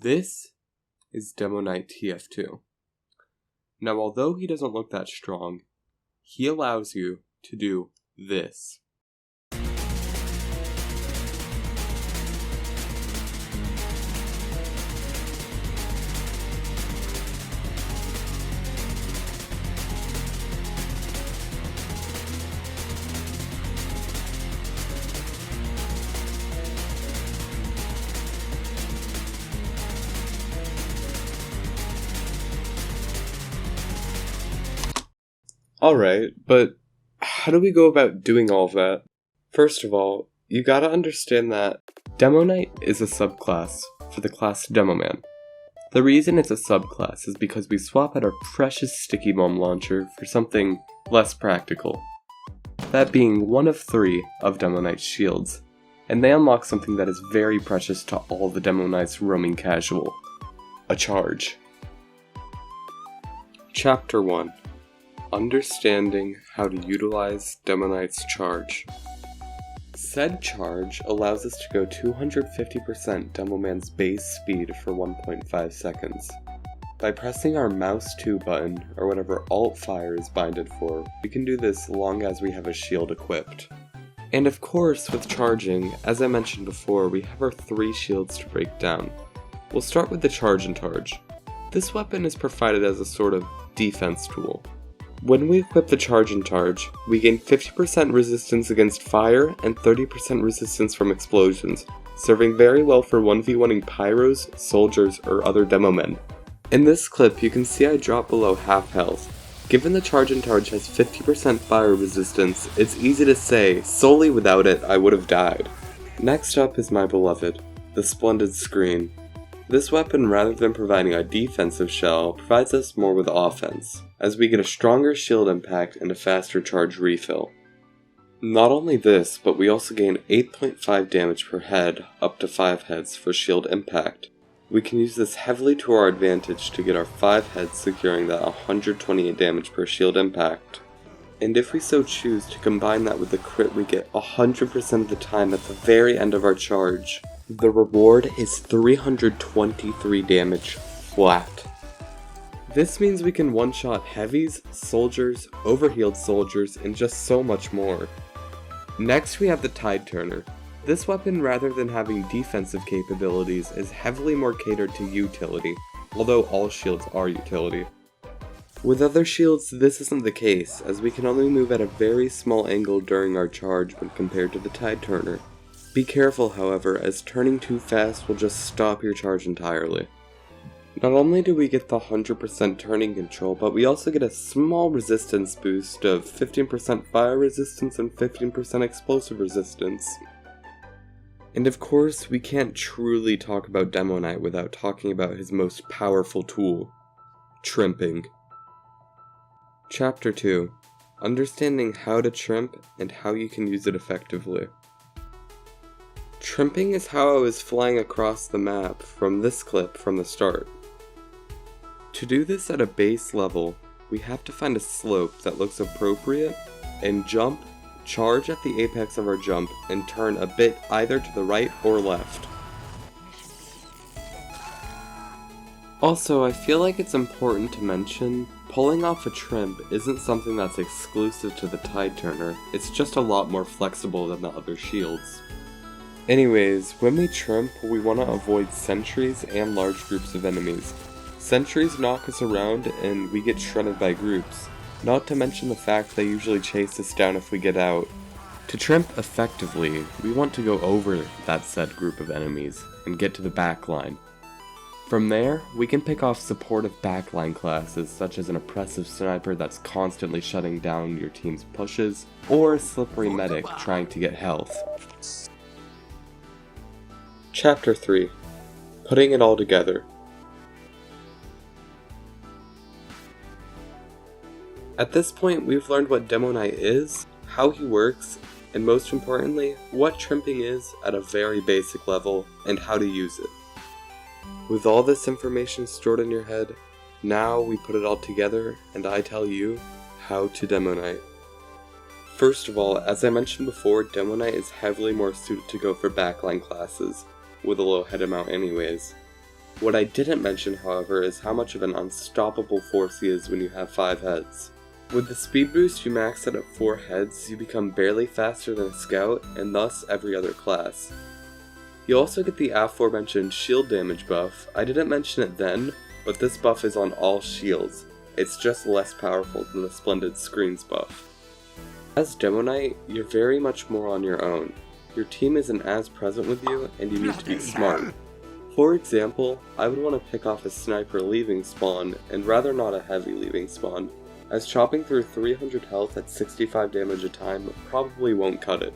This is Demoknight TF2. Now, although he doesn't look that strong, he allows you to do this. Alright, but how do we go about doing all of that? First of all, you gotta understand that Demoknight is a subclass for the class Demoman. The reason it's a subclass is because we swap out our precious sticky bomb launcher for something less practical. That being one of 3 of Demoknight's shields, and they unlock something that is very precious to all the Demoknights roaming casual: a charge. Chapter 1. Understanding how to utilize Demoknight's charge. Said charge allows us to go 250% Demoman's base speed for 1.5 seconds. By pressing our mouse 2 button, or whatever alt fire is binded for, we can do this long as we have a shield equipped. And of course, with charging, as I mentioned before, we have our 3 shields to break down. We'll start with the charge and targe. This weapon is provided as a sort of defense tool. When we equip the charge and targe, we gain 50% resistance against fire and 30% resistance from explosions, serving very well for 1v1ing pyros, soldiers, or other demomen. In this clip, you can see I drop below half health. Given the charge and targe has 50% fire resistance, it's easy to say, solely without it, I would have died. Next up is my beloved, the Splendid Screen. This weapon, rather than providing a defensive shell, provides us more with offense, as we get a stronger shield impact and a faster charge refill. Not only this, but we also gain 8.5 damage per head, up to 5 heads for shield impact. We can use this heavily to our advantage to get our 5 heads securing that 128 damage per shield impact. And if we so choose to combine that with the crit we get 100% of the time at the very end of our charge, the reward is 323 damage flat. This means we can one-shot heavies, soldiers, overhealed soldiers, and just so much more. Next we have the Tide Turner. This weapon, rather than having defensive capabilities, is heavily more catered to utility, although all shields are utility. With other shields, this isn't the case, as we can only move at a very small angle during our charge when compared to the Tide Turner. Be careful, however, as turning too fast will just stop your charge entirely. Not only do we get the 100% turning control, but we also get a small resistance boost of 15% fire resistance and 15% explosive resistance. And of course, we can't truly talk about Demoknight without talking about his most powerful tool, Trimping. Chapter 2. Understanding how to trimp and how you can use it effectively. Trimping is how I was flying across the map from this clip from the start. To do this at a base level, we have to find a slope that looks appropriate, and jump, charge at the apex of our jump, and turn a bit either to the right or left. Also, I feel like it's important to mention, pulling off a trimp isn't something that's exclusive to the Tide Turner, it's just a lot more flexible than the other shields. Anyways, when we trimp, we want to avoid sentries and large groups of enemies. Sentries knock us around and we get shredded by groups, not to mention the fact they usually chase us down if we get out. To trimp effectively, we want to go over that said group of enemies and get to the backline. From there, we can pick off supportive backline classes such as an oppressive sniper that's constantly shutting down your team's pushes, or a slippery medic trying to get health. Chapter 3. Putting it all together. At this point, we've learned what Demoknight is, how he works, and most importantly, what trimping is at a very basic level, and how to use it. With all this information stored in your head, now we put it all together, and I tell you how to Demoknight. First of all, as I mentioned before, Demoknight is heavily more suited to go for backline classes, with a low head amount anyways. What I didn't mention, however, is how much of an unstoppable force he is when you have 5 heads. With the speed boost you max out at 4 heads, you become barely faster than a scout, and thus every other class. You also get the aforementioned shield damage buff. I didn't mention it then, but this buff is on all shields. It's just less powerful than the Splendid Screens buff. As Demoknight, you're very much more on your own. Your team isn't as present with you, and you need to be smart. For example, I would want to pick off a sniper leaving spawn, and rather not a heavy leaving spawn, as chopping through 300 health at 65 damage a time probably won't cut it.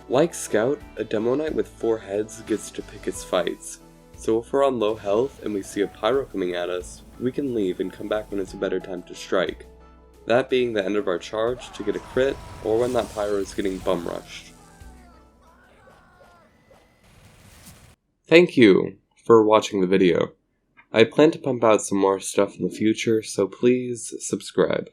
Like Scout, a Demoknight with 4 heads gets to pick his fights, so if we're on low health and we see a pyro coming at us, we can leave and come back when it's a better time to strike. That being the end of our charge to get a crit, or when that pyro is getting bum rushed. Thank you for watching the video. I plan to pump out some more stuff in the future, so please subscribe.